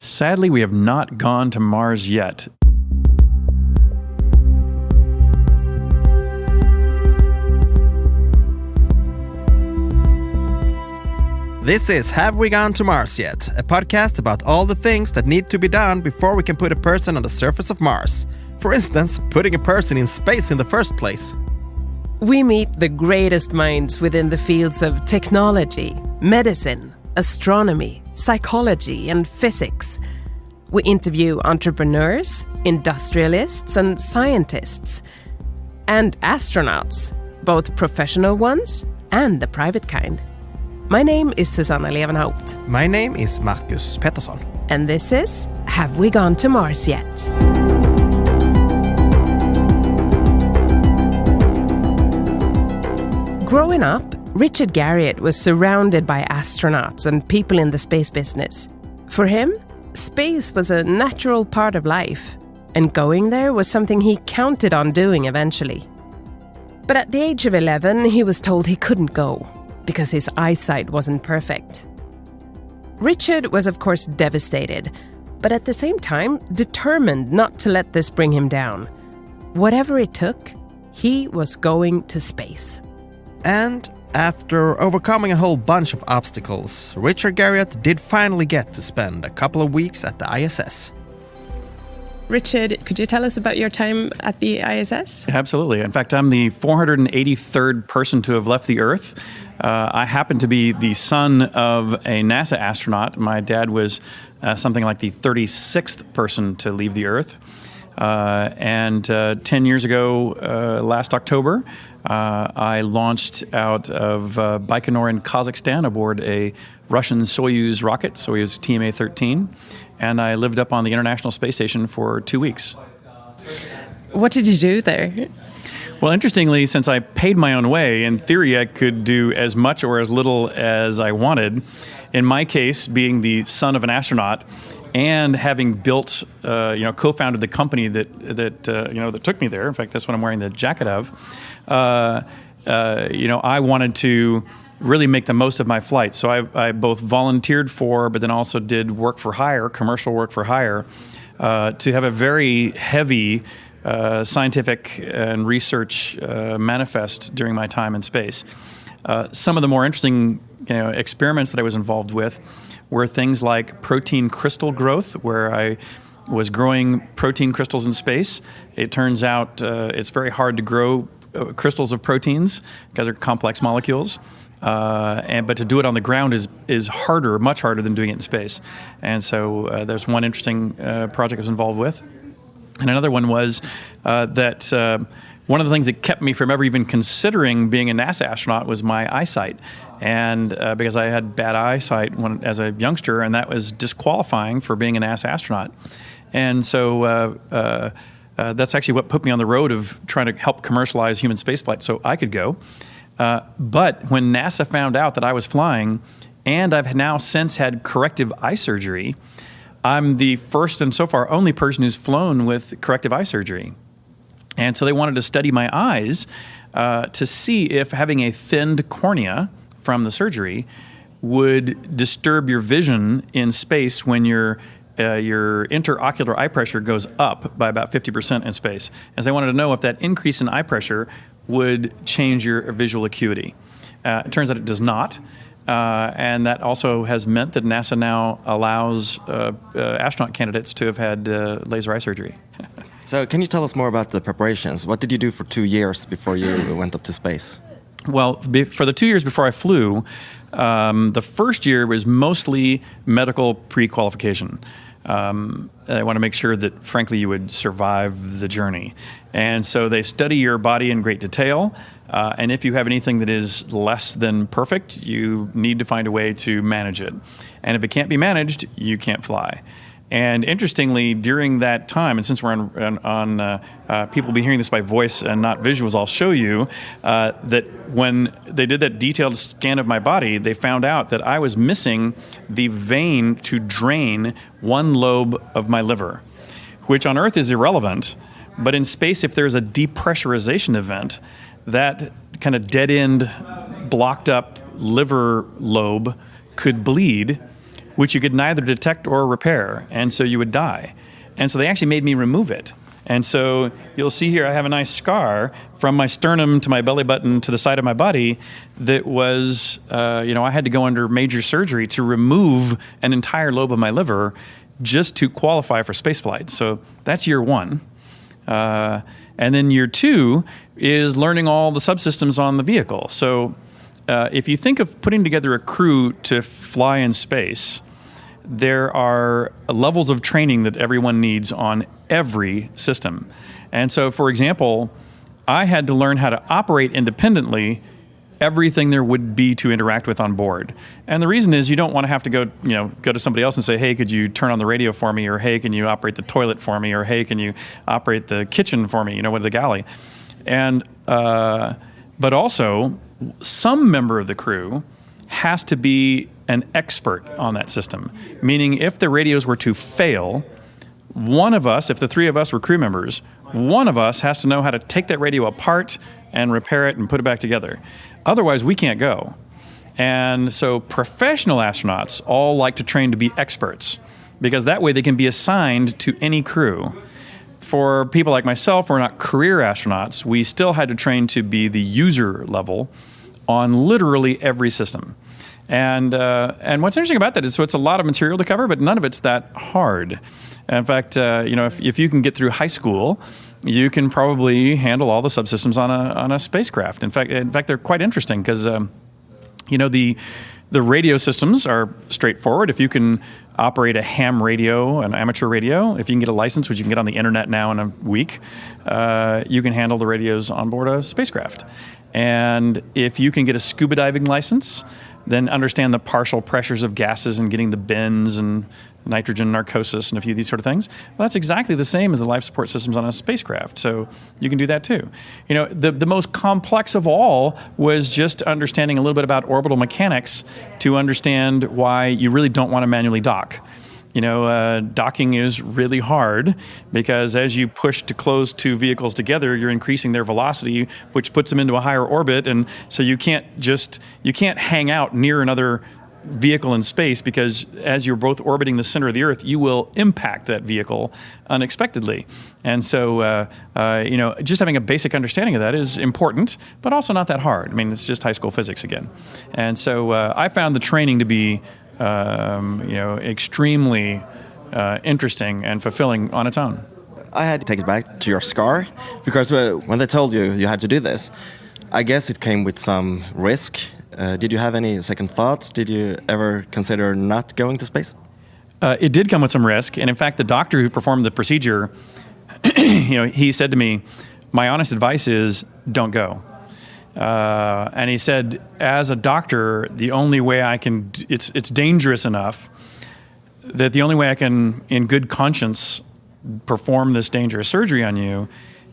Sadly, we have not gone to Mars yet. This is Have We Gone to Mars Yet? A podcast about all the things that need to be done before we can put a person on the surface of Mars. For instance, putting a person in space in the first place. We meet the greatest minds within the fields of technology, medicine, astronomy, psychology, and physics. We interview entrepreneurs, industrialists, and scientists. And astronauts, both professional ones and the private kind. My name is Susanna Levenhaupt. My name is Marcus Pettersson. And this is Have We Gone to Mars Yet? Growing up, Richard Garriott was surrounded by astronauts and people in the space business. For him, space was a natural part of life, and going there was something he counted on doing eventually. But at the age of 11, he was told he couldn't go, because his eyesight wasn't perfect. Richard was of course devastated, but at the same time determined not to let this bring him down. Whatever it took, he was going to space. And after overcoming a whole bunch of obstacles, Richard Garriott did finally get to spend a couple of weeks at the ISS. Richard, could you tell us about your time at the ISS? Absolutely. In fact, I'm the 483rd person to have left the Earth. I happen to be the son of a NASA astronaut. My dad was something like the 36th person to leave the Earth. And 10 years ago, last October, I launched out of Baikonur in Kazakhstan aboard a Russian Soyuz rocket, Soyuz TMA-13, and I lived up on the International Space Station for 2 weeks. What did you do there? Well, interestingly, since I paid my own way, in theory I could do as much or as little as I wanted. In my case, being the son of an astronaut and having built, co-founded the company that took me there. In fact, that's what I'm wearing the jacket of. I wanted to really make the most of my flight. So I both volunteered for, but then also did work for hire, commercial work for hire, to have a very heavy scientific and research manifest during my time in space. Some of the more interesting experiments that I was involved with were things like protein crystal growth, where I was growing protein crystals in space. It turns out it's very hard to grow crystals of proteins because they're complex molecules. But to do it on the ground is harder, much harder than doing it in space. And so there's one interesting project I was involved with. And another one was that one of the things that kept me from ever even considering being a NASA astronaut was my eyesight. And because I had bad eyesight as a youngster, and that was disqualifying for being a NASA astronaut. And so that's actually what put me on the road of trying to help commercialize human spaceflight so I could go. But when NASA found out that I was flying, and I've now since had corrective eye surgery, I'm the first and so far only person who's flown with corrective eye surgery. And so they wanted to study my eyes to see if having a thinned cornea from the surgery would disturb your vision in space when your interocular eye pressure goes up by about 50% in space. As they wanted to know if that increase in eye pressure would change your visual acuity. It turns out it does not. And that also has meant that NASA now allows astronaut candidates to have had laser eye surgery. So can you tell us more about the preparations? What did you do for 2 years before you went up to space? Well, for the 2 years before I flew, the first year was mostly medical pre-qualification. I want to make sure that, frankly, you would survive the journey. And so they study your body in great detail. And if you have anything that is less than perfect, you need to find a way to manage it. And if it can't be managed, you can't fly. And interestingly, during that time, and since we're on people will be hearing this by voice and not visuals, I'll show you that when they did that detailed scan of my body, they found out that I was missing the vein to drain one lobe of my liver, which on Earth is irrelevant. But in space, if there's a depressurization event, that kind of dead-end, blocked up liver lobe could bleed, which you could neither detect or repair, and so you would die. And so they actually made me remove it. And so you'll see here I have a nice scar from my sternum to my belly button to the side of my body that was, I had to go under major surgery to remove an entire lobe of my liver just to qualify for spaceflight. So that's year one. And then year two is learning all the subsystems on the vehicle. So if you think of putting together a crew to fly in space, there are levels of training that everyone needs on every system. And so, for example, I had to learn how to operate independently everything there would be to interact with on board. And the reason is you don't want to have to go to somebody else and say, hey, could you turn on the radio for me? Or hey, can you operate the toilet for me? Or hey, can you operate the kitchen for me, with the galley? And, but also, some member of the crew has to be an expert on that system. Meaning if the radios were to fail, one of us, if the three of us were crew members, one of us has to know how to take that radio apart and repair it and put it back together. Otherwise, we can't go. And so professional astronauts all like to train to be experts because that way they can be assigned to any crew. For people like myself, we're not career astronauts. We still had to train to be the user level on literally every system. And what's interesting about that is so it's a lot of material to cover, but none of it's that hard. In fact, if you can get through high school, you can probably handle all the subsystems on a spacecraft. In fact, they're quite interesting because the radio systems are straightforward. If you can operate a ham radio, an amateur radio, if you can get a license, which you can get on the internet now in a week, you can handle the radios on board a spacecraft. And if you can get a scuba diving license, then understand the partial pressures of gases and getting the bends and nitrogen narcosis and a few of these sort of things. Well, that's exactly the same as the life support systems on a spacecraft. So you can do that too. The most complex of all was just understanding a little bit about orbital mechanics to understand why you really don't want to manually dock. Docking is really hard because as you push to close two vehicles together, you're increasing their velocity, which puts them into a higher orbit. And so you can't hang out near another vehicle in space because as you're both orbiting the center of the Earth, you will impact that vehicle unexpectedly. And so, just having a basic understanding of that is important, but also not that hard. I mean, it's just high school physics again. And so I found the training to be extremely interesting and fulfilling on its own. I had to take it back to your scar because when they told you had to do this, I guess it came with some risk. Did you have any second thoughts? Did you ever consider not going to space? It did come with some risk. And in fact, the doctor who performed the procedure, he said to me, my honest advice is don't go. And he said, as a doctor, the only way I can, it's dangerous enough that the only way I can, in good conscience, perform this dangerous surgery on you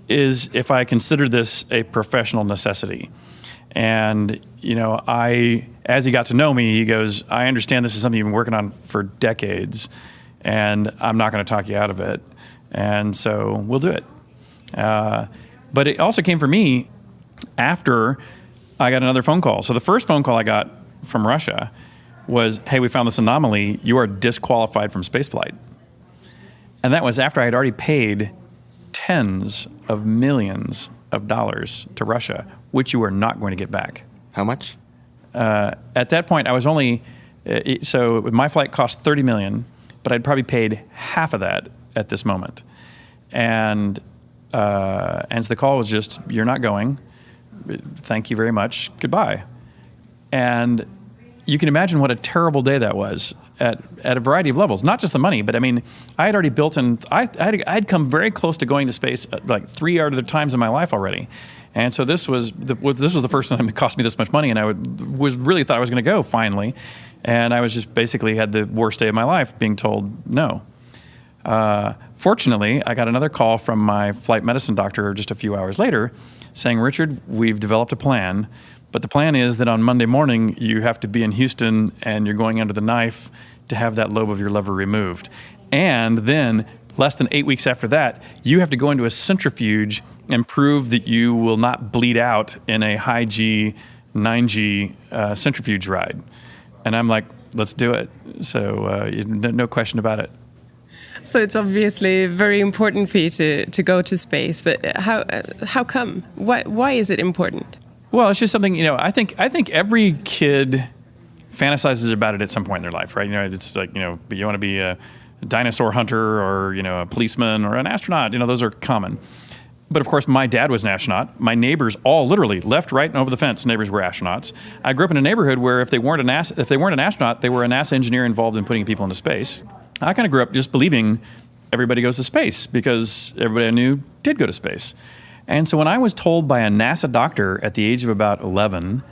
is if I consider this a professional necessity. And, as he got to know me, he goes, I understand this is something you've been working on for decades, and I'm not going to talk you out of it. And so we'll do it. But it also came for me after I got another phone call. So the first phone call I got from Russia was, hey, we found this anomaly. You are disqualified from spaceflight. And that was after I had already paid tens of millions of dollars to Russia, which you are not going to get back. How much? At that point, I was only, so my flight cost $30 million, but I'd probably paid half of that at this moment. And so the call was just, you're not going. Thank you very much. Goodbye. And you can imagine what a terrible day that was at a variety of levels. Not just the money, but I mean, I had already built in, I'd come very close to going to space like 3 other times in my life already. And so this was the first time it cost me this much money, and I was really thought I was going to go finally. And I was just basically had the worst day of my life being told no. Fortunately, I got another call from my flight medicine doctor just a few hours later saying, Richard, we've developed a plan, but the plan is that on Monday morning you have to be in Houston and you're going under the knife to have that lobe of your liver removed. And then less than 8 weeks after that, you have to go into a centrifuge and prove that you will not bleed out in a high G, 9G centrifuge ride. And I'm like, let's do it. So no question about it. So it's obviously very important for you to go to space, but how come? Why is it important? Well, it's just something, I think every kid fantasizes about it at some point in their life, right? It's like, you want to be a dinosaur hunter or, a policeman or an astronaut. Those are common. But of course, my dad was an astronaut. My neighbors, all literally left, right, and over the fence, neighbors were astronauts. I grew up in a neighborhood where if they weren't an astronaut, they were a NASA engineer involved in putting people into space. I kind of grew up just believing everybody goes to space because everybody I knew did go to space. And so when I was told by a NASA doctor at the age of about 11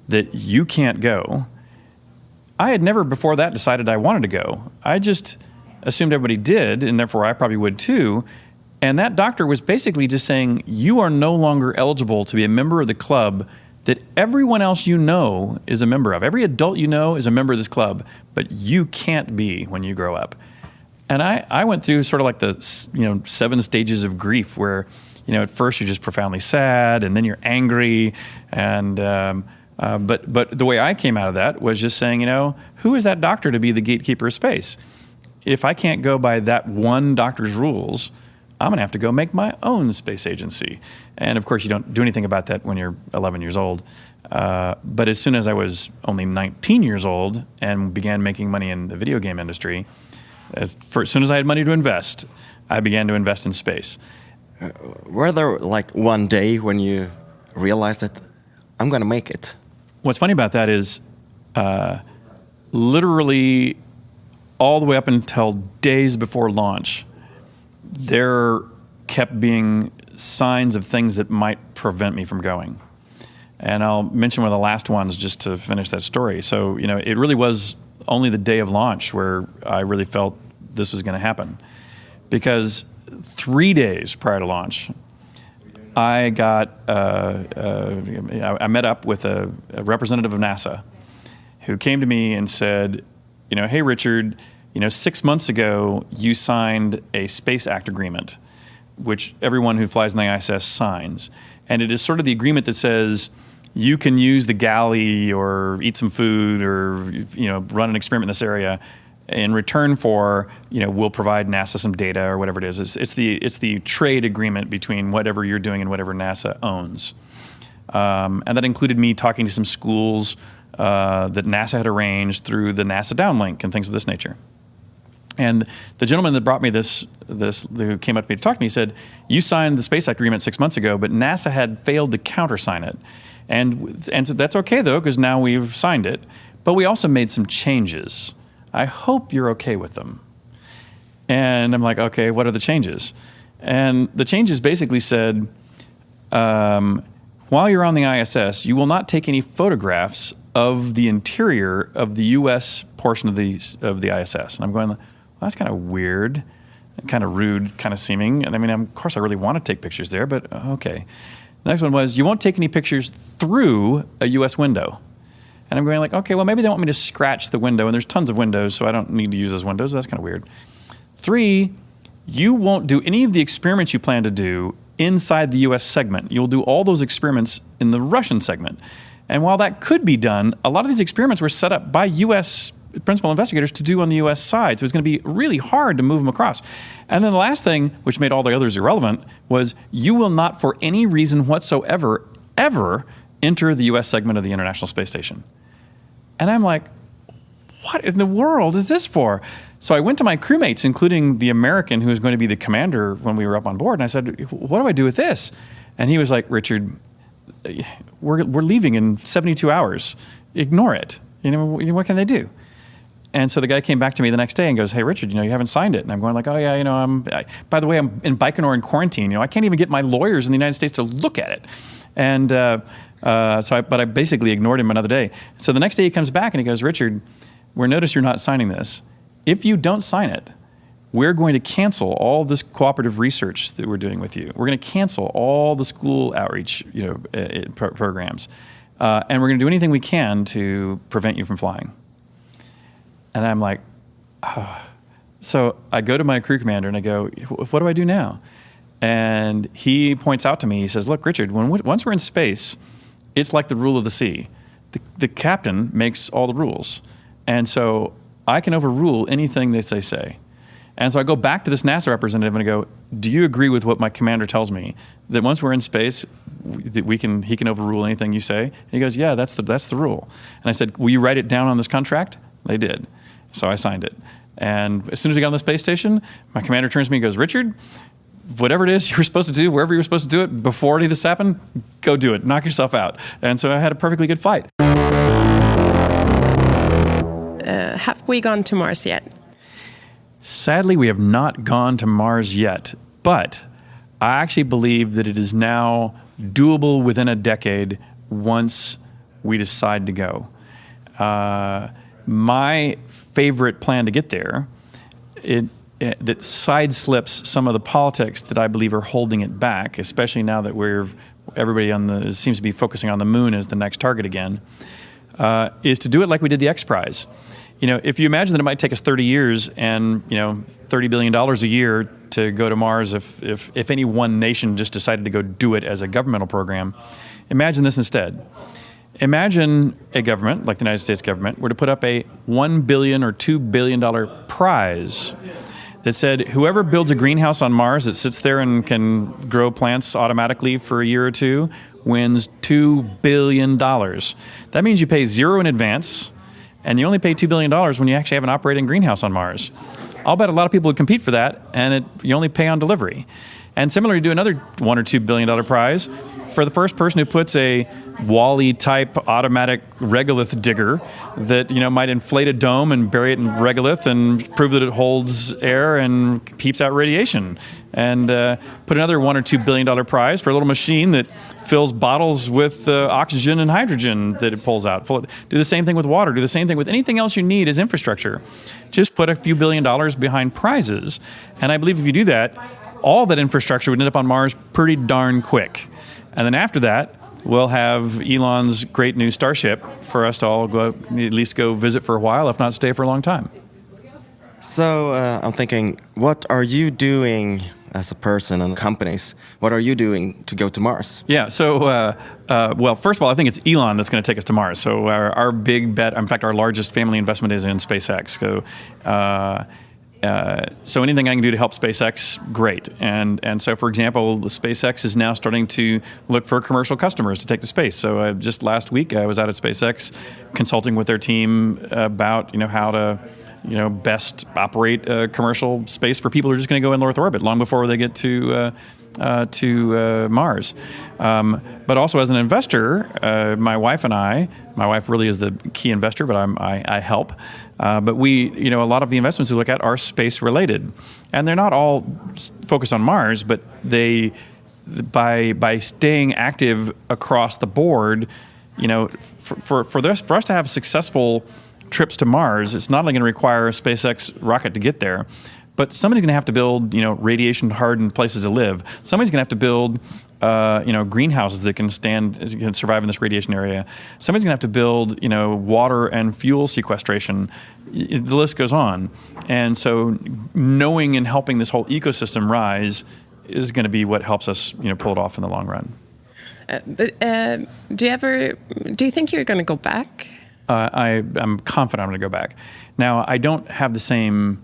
that you can't go, I had never before that decided I wanted to go. I just assumed everybody did, and therefore I probably would too. And that doctor was basically just saying, you are no longer eligible to be a member of the club that everyone else you know is a member of. Every adult you know is a member of this club, but you can't be when you grow up. And I went through sort of like the 7 stages of grief where, at first you're just profoundly sad, and then you're angry, and but the way I came out of that was just saying, who is that doctor to be the gatekeeper of space? If I can't go by that one doctor's rules, I'm going to have to go make my own space agency. And of course, you don't do anything about that when you're 11 years old. But as soon as I was only 19 years old and began making money in the video game industry, as soon as I had money to invest, I began to invest in space. Were there like one day when you realized that I'm going to make it? What's funny about that is literally all the way up until days before launch, there kept being signs of things that might prevent me from going. And I'll mention one of the last ones just to finish that story. So, it really was only the day of launch where I really felt this was going to happen. Because 3 days prior to launch, I got I met up with a representative of NASA who came to me and said, hey, Richard, 6 months ago, you signed a Space Act agreement, which everyone who flies in the ISS signs. And it is sort of the agreement that says you can use the galley or eat some food or, run an experiment in this area. In return for, we'll provide NASA some data or whatever it is. It's the trade agreement between whatever you're doing and whatever NASA owns. And that included me talking to some schools that NASA had arranged through the NASA downlink and things of this nature. And the gentleman that brought me this who came up to me to talk to me said, you signed the Space Act agreement 6 months ago, but NASA had failed to countersign it. And so that's okay, though, because now we've signed it. But we also made some changes. I hope you're okay with them. And I'm like, okay, what are the changes? And the changes basically said, while you're on the ISS, you will not take any photographs of the interior of the U.S. portion of the ISS. And I'm going, well, that's kind of weird, kind of rude, kind of seeming. And I mean, of course, I really want to take pictures there, but okay. The next one was, you won't take any pictures through a U.S. window. And I'm going like, okay, well, maybe they want me to scratch the window, and there's tons of windows, so I don't need to use those windows. So that's kind of weird. 3, you won't do any of the experiments you plan to do inside the U.S. segment. You'll do all those experiments in the Russian segment. And while that could be done, a lot of these experiments were set up by U.S. principal investigators to do on the U.S. side. So it's going to be really hard to move them across. And then the last thing, which made all the others irrelevant, was you will not for any reason whatsoever ever enter the U.S. segment of the International Space Station. And I'm like, what in the world is this for? So I went to my crewmates, including the American who was going to be the commander when we were up on board, and I said, what do I do with this? And he was like, Richard, we're leaving in 72 hours. Ignore it. What can they do? And so the guy came back to me the next day and goes, hey, Richard, you haven't signed it. And I'm going like, oh, yeah, by the way, I'm in Baikonur in quarantine. I can't even get my lawyers in the United States to look at it. And but I basically ignored him another day. So the next day he comes back and he goes, Richard, we notice you're not signing this. If you don't sign it, we're going to cancel all this cooperative research that we're doing with you. We're going to cancel all the school outreach programs. And we're going to do anything we can to prevent you from flying. And I'm like, oh. So I go to my crew commander and I go, what do I do now? And he points out to me, he says, look, Richard, once we're in space, it's like the rule of the sea. The captain makes all the rules. And so I can overrule anything that they say. And so I go back to this NASA representative and I go, do you agree with what my commander tells me? That once we're in space, he can overrule anything you say? And he goes, yeah, that's the rule. And I said, will you write it down on this contract? They did. So I signed it. And as soon as we got on the space station, my commander turns to me and goes, Richard, whatever it is you were supposed to do, wherever you were supposed to do it, before any of this happened, go do it. Knock yourself out. And so I had a perfectly good flight. Have we gone to Mars yet? Sadly, we have not gone to Mars yet, but I actually believe that it is now doable within a decade once we decide to go. My favorite plan to get there, that sideslips some of the politics that I believe are holding it back, especially now that everybody seems to be focusing on the moon as the next target again, is to do it like we did the X Prize. If you imagine that it might take us 30 years and $30 billion a year to go to Mars, if any one nation just decided to go do it as a governmental program, imagine this instead. Imagine a government like the United States government were to put up a $1 billion or $2 billion prize that said whoever builds a greenhouse on Mars that sits there and can grow plants automatically for a year or two wins $2 billion. That means you pay zero in advance, and you only pay $2 billion when you actually have an operating greenhouse on Mars. I'll bet a lot of people would compete for that, and you only pay on delivery. And similarly, do another $1 or $2 billion prize for the first person who puts a Wall-E-type automatic regolith digger that might inflate a dome and bury it in regolith and prove that it holds air and keeps out radiation. And put another $1 or $2 billion prize for a little machine that fills bottles with oxygen and hydrogen that it pulls out. Do the same thing with water. Do the same thing with anything else you need as infrastructure. Just put a few $1 billion behind prizes. And I believe if you do that, all that infrastructure would end up on Mars pretty darn quick. And then after that, we'll have Elon's great new Starship for us to all at least go visit for a while, if not stay for a long time. So I'm thinking, what are you doing as a person and companies? What are you doing to go to Mars? Yeah, so, well, first of all, I think it's Elon that's going to take us to Mars. So our big bet, in fact, our largest family investment is in SpaceX. So anything I can do to help SpaceX, great. And so, for example, SpaceX is now starting to look for commercial customers to take to space. So just last week, I was out at SpaceX consulting with their team about how to best operate commercial space for people who are just going to go in low Earth orbit long before they get to Mars. But also as an investor, my wife really is the key investor, but I help. But we, a lot of the investments we look at are space related, and they're not all focused on Mars, but by staying active across the board, for us to have successful trips to Mars, it's not only going to require a SpaceX rocket to get there, but somebody's going to have to build, radiation-hardened places to live. Somebody's going to have to build, greenhouses that can survive in this radiation area. Somebody's going to have to build, water and fuel sequestration. The list goes on. And so knowing and helping this whole ecosystem rise is going to be what helps us, pull it off in the long run. Do you think you're going to go back? I'm confident I'm going to go back. Now, I don't have the same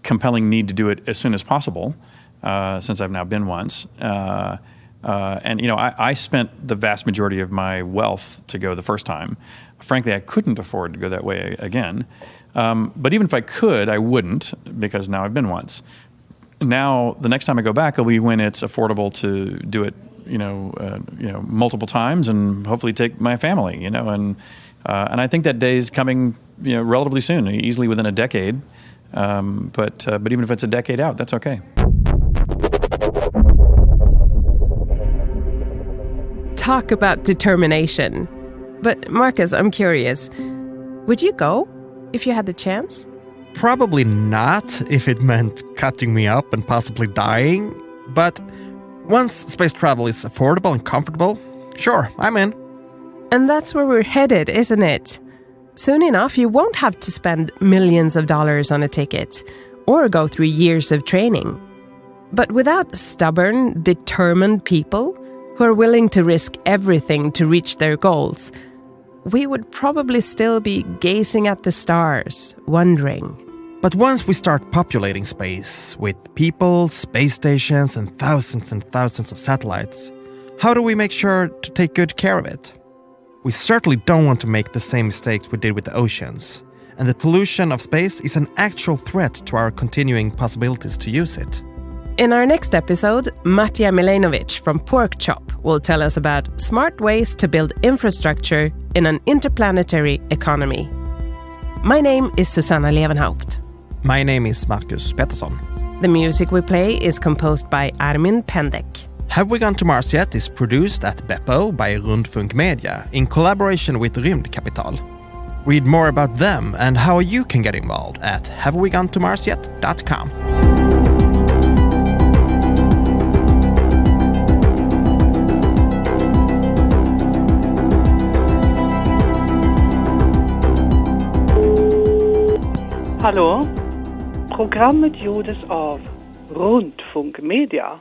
compelling need to do it as soon as possible, since I've now been once. And I spent the vast majority of my wealth to go the first time. Frankly, I couldn't afford to go that way again. But even if I could, I wouldn't, because now I've been once. Now, the next time I go back will be when it's affordable to do it, multiple times, and hopefully take my family, and I think that day is coming, relatively soon, easily within a decade. But even if it's a decade out, that's okay. Talk about determination. But Marcus, I'm curious. Would you go if you had the chance? Probably not if it meant cutting me up and possibly dying. But once space travel is affordable and comfortable, sure, I'm in. And that's where we're headed, isn't it? Soon enough, you won't have to spend millions of dollars on a ticket or go through years of training. But without stubborn, determined people who are willing to risk everything to reach their goals, we would probably still be gazing at the stars, wondering. But once we start populating space with people, space stations, and thousands of satellites, how do we make sure to take good care of it? We certainly don't want to make the same mistakes we did with the oceans, and the pollution of space is an actual threat to our continuing possibilities to use it. In our next episode, Matija Milenovic from Pork Chop will tell us about smart ways to build infrastructure in an interplanetary economy. My name is Susanna Levenhaupt. My name is Marcus Pettersson. The music we play is composed by Armin Pendek. Have We Gone to Mars Yet is produced at Beppo by Rundfunk Media in collaboration with Rymdkapital. Read more about them and how you can get involved at havewegonetomarsyet.com. Hallå? Programmet gjordes av Rundfunk Media.